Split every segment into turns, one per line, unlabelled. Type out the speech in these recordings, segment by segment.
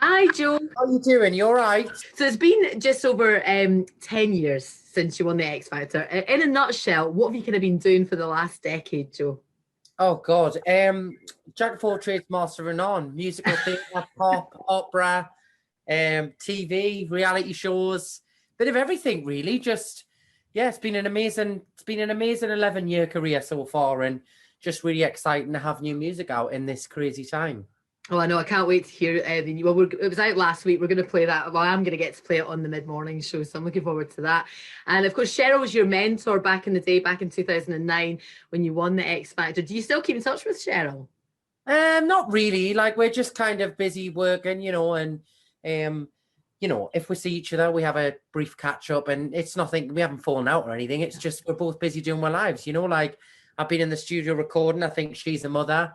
Hi, Joe.
How you doing? You all right?
So it's been just over 10 years since you won the X Factor. In a nutshell, what have you kind of been doing for the last decade, Joe?
Oh God. Jack of all trades, master of none. Musical theatre, pop, opera, TV, reality shows, bit of everything really. Just yeah, it's been an amazing 11-year career so far, and just really exciting to have new music out in this crazy time.
Oh, I know. I can't wait to hear the new. Well, it was out last week. We're going to play that. Well, I'm going to get to play it on the mid morning show, so I'm looking forward to that. And of course, Cheryl was your mentor back in the day, back in 2009 when you won the X Factor. Do you still keep in touch with Cheryl?
Not really. Like we're just kind of busy working, and um, if we see each other, we have a brief catch up, and it's nothing. We haven't fallen out or anything. It's just we're both busy doing our lives. Like I've been in the studio recording. I think she's a mother.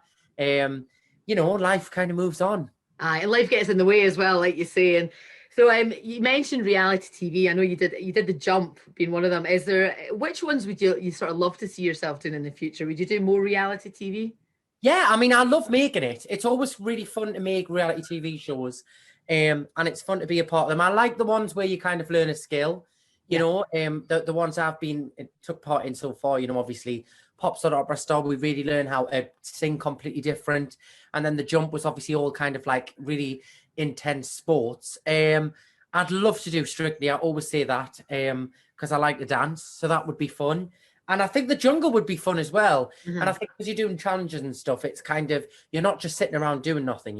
Life kind of moves on.
Aye, and life gets in the way as well, like you say. And so, you mentioned reality TV. I know you did the jump being one of them. Is there which ones would you sort of love to see yourself doing in the future? Would you do more reality TV?
Yeah, I mean, I love making it. It's always really fun to make reality TV shows, and it's fun to be a part of them. I like the ones where you kind of learn a skill,
Yeah.
the ones I've been took part in so far. Obviously, Pop Star Opera Star, we really learn how to sing completely different, and then the jump was obviously all kind of like really intense sports. I'd love to do Strictly. I always say that because I like to dance, so that would be fun. And I think the jungle would be fun as well. And I
Mhm.
think because you're doing challenges and stuff, it's kind of you're not just sitting around doing nothing.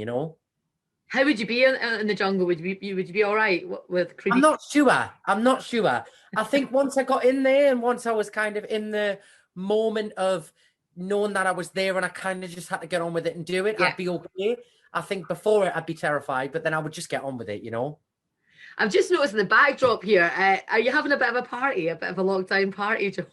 How would you be in the jungle? Would you be all right with
I'm
creepy?
not sure. I'm not sure. I think once I got in there and once I was kind of in the moment of knowing that I was there and I kind of just had to get on with it and do it,
Yeah.
I'd be okay. I think before it, I'd be terrified, but then I would just get on with it.
I've just noticed in the backdrop here. Are you having a bit of a party, a bit of a lockdown party, Joe?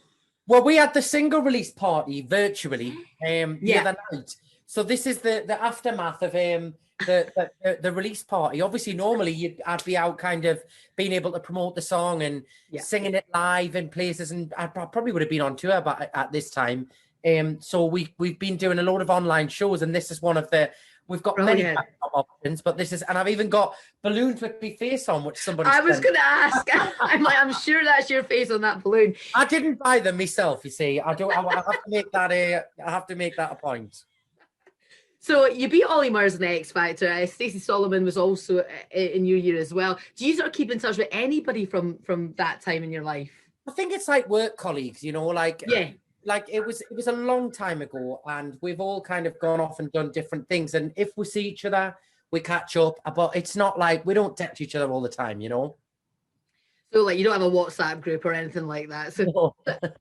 Well, we had the single release party virtually the
Yeah.
other night. So this is the aftermath of the release party. Obviously, normally I'd be out kind of being able to promote the song and
Yeah.
singing it live in places, and I probably would have been on tour but at this time. So we've been doing a lot of online shows, and this is one of the. We've got many
Brilliant.
options, but this is, and I've even got balloons with my face on, which somebody
I was
sent.
going to ask. I'm sure that's your face on that balloon.
I didn't buy them myself, you see. I don't. I have to make that I have to make that a point.
So you beat Ollie Murs in the X Factor. Stacey Solomon was also in your year as well. Do you sort of keep in touch with anybody from that time in your life?
I think it's like work colleagues,
Yeah.
like it was a long time ago, and we've all kind of gone off and done different things. And if we see each other, we catch up. But it's not like we don't text each other all the time.
So like you don't have a WhatsApp group or anything like that. So
No.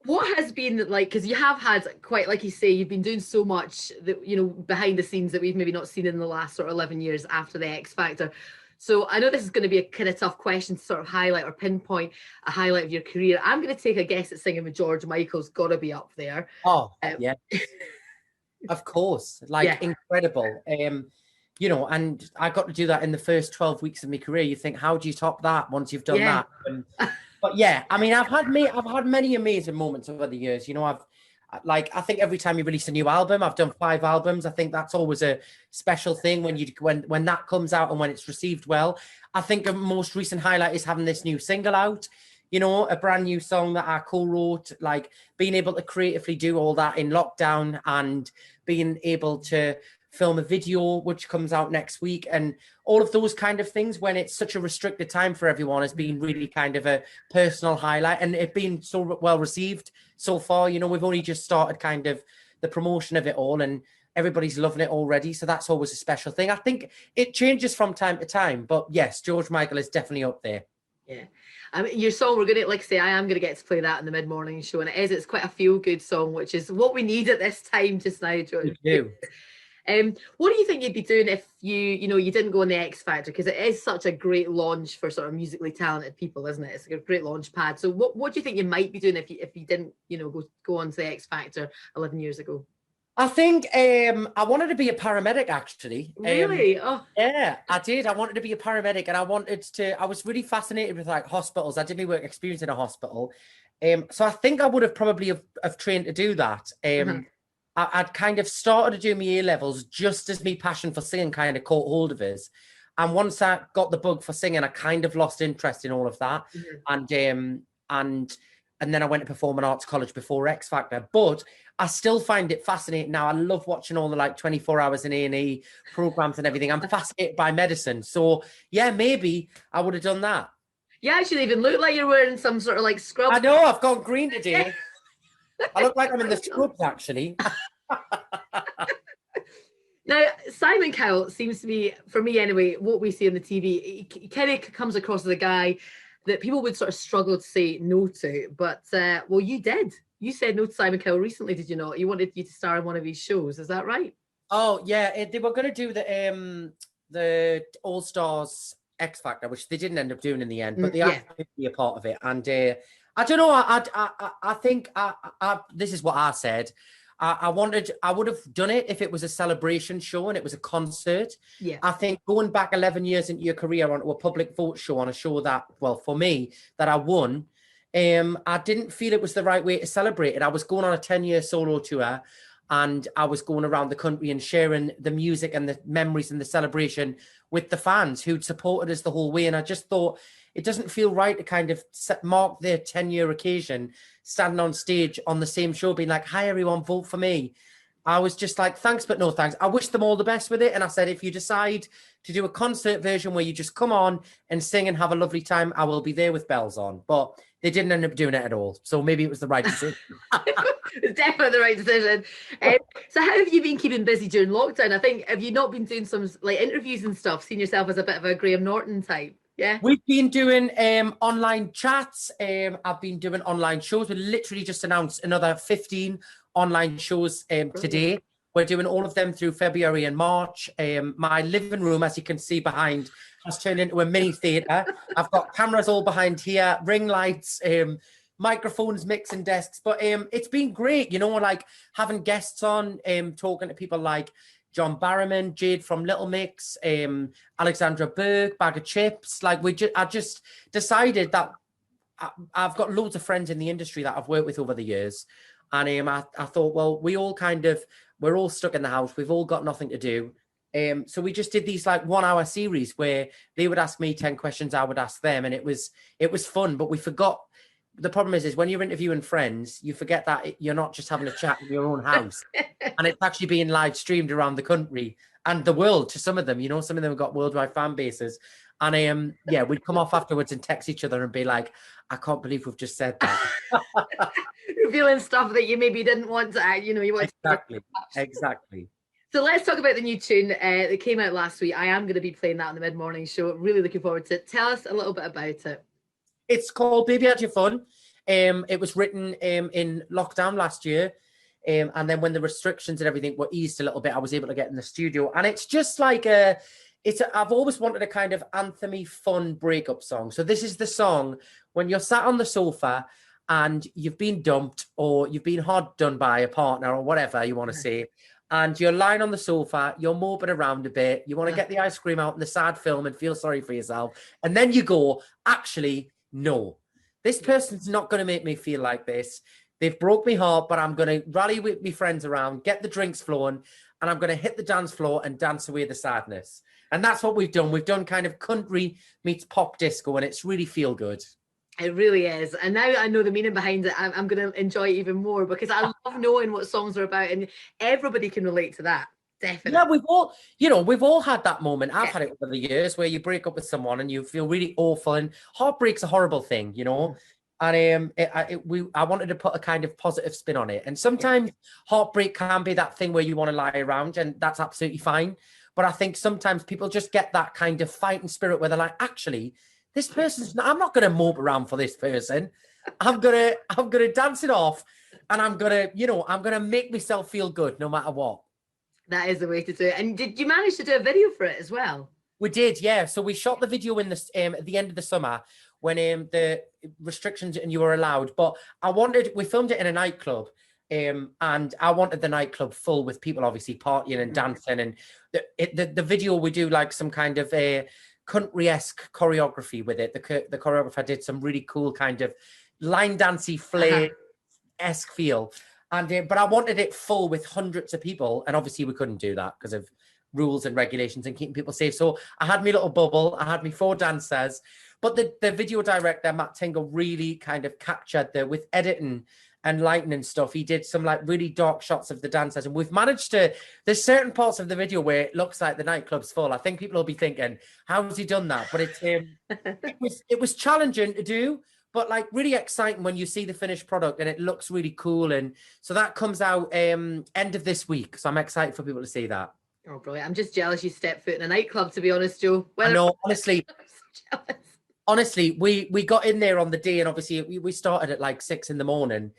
what has been like, because you have had quite, like you say, you've been doing so much that behind the scenes that we've maybe not seen in the last sort of 11 years after the X Factor. So I know this is going to be a kind of tough question to sort of highlight or pinpoint a highlight of your career. I'm going to take a guess at singing with George Michael's got to be up there.
Oh,
Um,
yeah, of course, like
yeah.
incredible. And I got to do that in the first 12 weeks of my career. You think, how do you top that once you've done
Yeah.
that? But yeah, I mean, I've had many amazing moments over the years. I think every time you release a new album, I've done 5 albums. I think that's always a special thing when that comes out and when it's received well. I think a most recent highlight is having this new single out. A brand new song that I co-wrote, like being able to creatively do all that in lockdown and being able to film a video which comes out next week, and all of those kind of things when it's such a restricted time for everyone has been really kind of a personal highlight, and it been so well received so far. We've only just started kind of the promotion of it all, and everybody's loving it already, so that's always a special thing. I think it changes from time to time, but yes, George Michael is definitely up there.
Yeah. I mean, your song, we're going to, like I say, I am going to get to play that in the mid morning show. And it's quite a feel good song, which is what we need at this time just now, Joe.
We do.
What do you think you'd be doing if you didn't go on the X Factor? Because it is such a great launch for sort of musically talented people, isn't it? It's like a great launch pad. So what do you think you might be doing if you didn't, go on to the X Factor 11 years ago?
I think I wanted to be a paramedic, actually.
Really? Oh,
Yeah, I did. I wanted to be a paramedic, and I was really fascinated with like hospitals. I did my work experience in a hospital. So I think I would have probably have trained to do that.
uh-huh.
I'd kind of started to do my A levels just as my passion for singing kind of caught hold of us. And once I got the bug for singing, I kind of lost interest in all of that. And then I went to performing arts college before X Factor. But I still find it fascinating now. I love watching all the like 24 hours in A&E programs and everything. I'm fascinated by medicine. So yeah, maybe I would have done that.
You actually even look like you're wearing some sort of like scrub.
I know, I've gone green today. I look like I'm in the scrubs, actually.
Now, Simon Cowell seems to be, for me anyway, what we see on the TV, he kind of comes across as a guy that people would sort of struggle to say no to. But, well, you did. You said no to Simon Cowell recently, did you not? He wanted you to star in one of his shows. Is that right?
Oh, yeah. They were going to do the All-Stars X Factor, which they didn't end up doing in the end, but they asked me to be a part of it. And I don't know. I think this is what I said. I would have done it if it was a celebration show and it was a concert.
Yeah.
I think going back 11 years into your career onto a public vote show, on a show that, well, for me, that I won, I didn't feel it was the right way to celebrate it. I was going on a 10-year solo tour, and I was going around the country and sharing the music and the memories and the celebration with the fans who'd supported us the whole way. And I just thought, it doesn't feel right to kind of mark their 10-year occasion, standing on stage on the same show, being like, hi, everyone, vote for me. I was just like, thanks, but no thanks. I wish them all the best with it. And I said, if you decide to do a concert version where you just come on and sing and have a lovely time, I will be there with bells on. But they didn't end up doing it at all. So maybe it was the right decision.
It's definitely the right decision. So how have you been keeping busy during lockdown? I think, have you not been doing some like interviews and stuff, seen yourself as a bit of a Graham Norton type? Yeah.
We've been doing online chats. I've been doing online shows. We literally just announced another 15 online shows today. We're doing all of them through February and March. My living room, as you can see behind, has turned into a mini theatre. I've got cameras all behind here, ring lights, microphones, mixing desks. But it's been great, you know, like having guests on, talking to people like John Barrowman, Jade from Little Mix, Alexandra Burke, Bag of Chips. Like I just decided that I've got loads of friends in the industry that I've worked with over the years. And I thought, well, we're all stuck in the house. We've all got nothing to do. So we just did these like 1 hour series where they would ask me 10 questions, I would ask them. And it was fun, but we forgot. The problem is when you're interviewing friends, you forget that you're not just having a chat in your own house, and it's actually being live streamed around the country and the world to some of them. You know, some of them have got worldwide fan bases. And we'd come off afterwards and text each other and be like, I can't believe we've just said that.
Revealing stuff that you maybe didn't want to add, you know, you want
Exactly.
So let's talk about the new tune that came out last week. I am going to be playing that on the mid-morning show. Really looking forward to it. Tell us a little bit about it.
It's called Baby Had Your Fun. It was written in lockdown last year. And then when the restrictions and everything were eased a little bit, I was able to get in the studio. And it's just like I've always wanted a kind of anthemy, fun breakup song. So this is the song when you're sat on the sofa and you've been dumped or you've been hard done by a partner or whatever you want to say. And you're lying on the sofa, you're moping around a bit. You want to get the ice cream out in the sad film and feel sorry for yourself. And then you go, actually, no, this person's not going to make me feel like this. They've broke my heart, but I'm going to rally with my friends around, get the drinks flowing, and I'm going to hit the dance floor and dance away the sadness. And that's what we've done. We've done kind of country meets pop disco, and it's really feel good.
It really is. And now I know the meaning behind it, I'm going to enjoy it even more because I love knowing what songs are about, and everybody can relate to that. Definitely.
Yeah, we've all had that moment. I've had it over the years where you break up with someone and you feel really awful, and heartbreak's a horrible thing, you know. And I wanted to put a kind of positive spin on it. And sometimes heartbreak can be that thing where you want to lie around, and that's absolutely fine. But I think sometimes people just get that kind of fighting spirit where they're like, actually, this person's I'm not going to mope around for this person. I'm gonna dance it off, and I'm gonna make myself feel good no matter what.
That is the way to do it. And did you manage to do a video for it as well?
We did, yeah. So we shot the video in this at the end of the summer when the restrictions and you were allowed. But we filmed it in a nightclub, and I wanted the nightclub full with people obviously partying and dancing. And the video, we do like some kind of a country-esque choreography with it. The choreographer did some really cool kind of line dancey flair-esque feel. And but I wanted it full with hundreds of people, and obviously we couldn't do that because of rules and regulations and keeping people safe. So I had my little bubble, I had my 4 dancers, but the video director, Matt Tingle, really kind of captured with editing and lighting and stuff. He did some like really dark shots of the dancers, and we've managed to, there's certain parts of the video where it looks like the nightclub's full. I think people will be thinking, how has he done that? But it was challenging to do, but like really exciting when you see the finished product and it looks really cool. And so that comes out end of this week. So I'm excited for people to see that.
Oh, brilliant. I'm just jealous you stepped foot in a nightclub, to be honest, Joe.
I know, honestly, we got in there on the day, and obviously we started at like 6 a.m.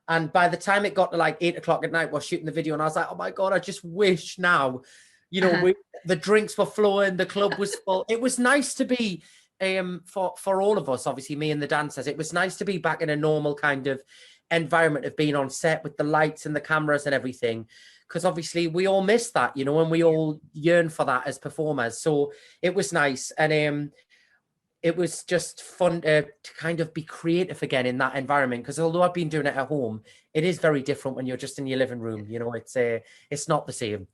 And by the time it got to like 8 o'clock at night, we're shooting the video, and I was like, oh my God, I just wish now, you know, the drinks were flowing, the club was full. It was nice to be, for all of us, obviously me and the dancers, it was nice to be back in a normal kind of environment of being on set with the lights and the cameras and everything. Because obviously we all miss that, you know, and we all yearn for that as performers. So it was nice. And it was just fun to kind of be creative again in that environment. Because although I've been doing it at home, it is very different when you're just in your living room. You know, it's not the same.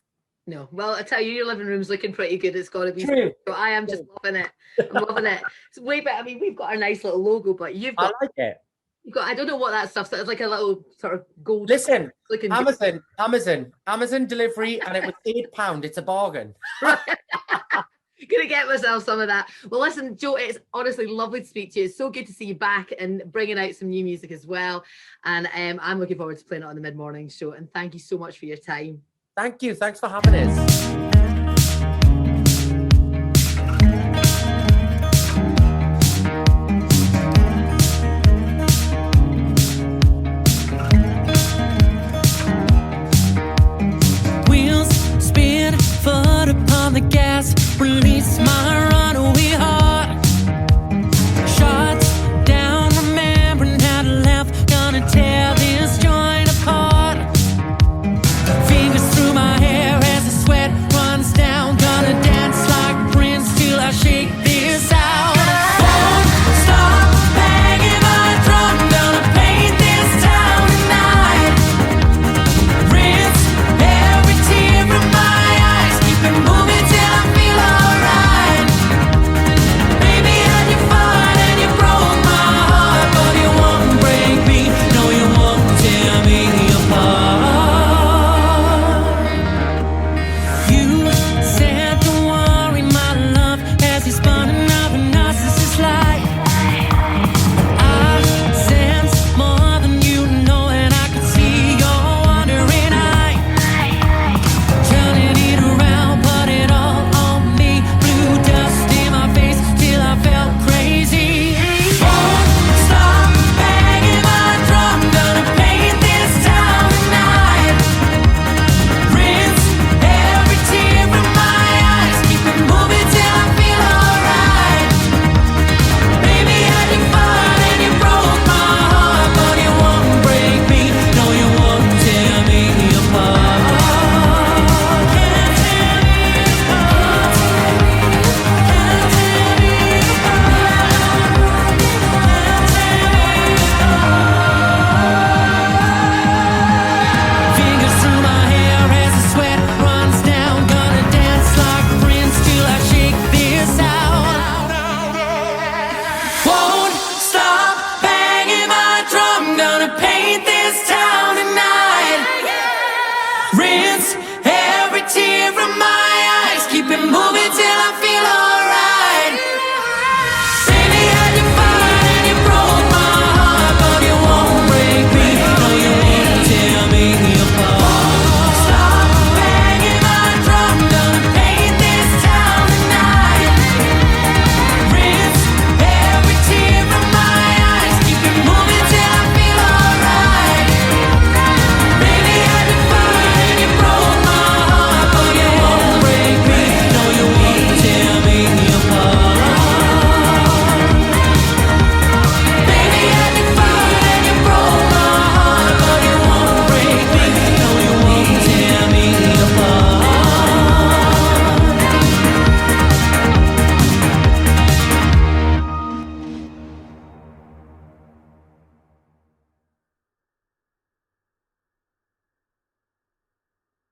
No, well, I tell you, your living room's looking pretty good. It's got to be.
True.
So I am just loving it. I'm loving it. It's way better. I mean, we've got our nice little logo, but you've got.
I like it.
You've got. I don't know what that stuff's. It's like a little sort of gold.
Listen, Amazon delivery, and it was £8. It's a bargain.
Gonna get myself some of that. Well, listen, Joe, it's honestly lovely to speak to you. It's so good to see you back and bringing out some new music as well. And I'm looking forward to playing it on the mid-morning show. And thank you so much for your time.
Thank you. Thanks for having us.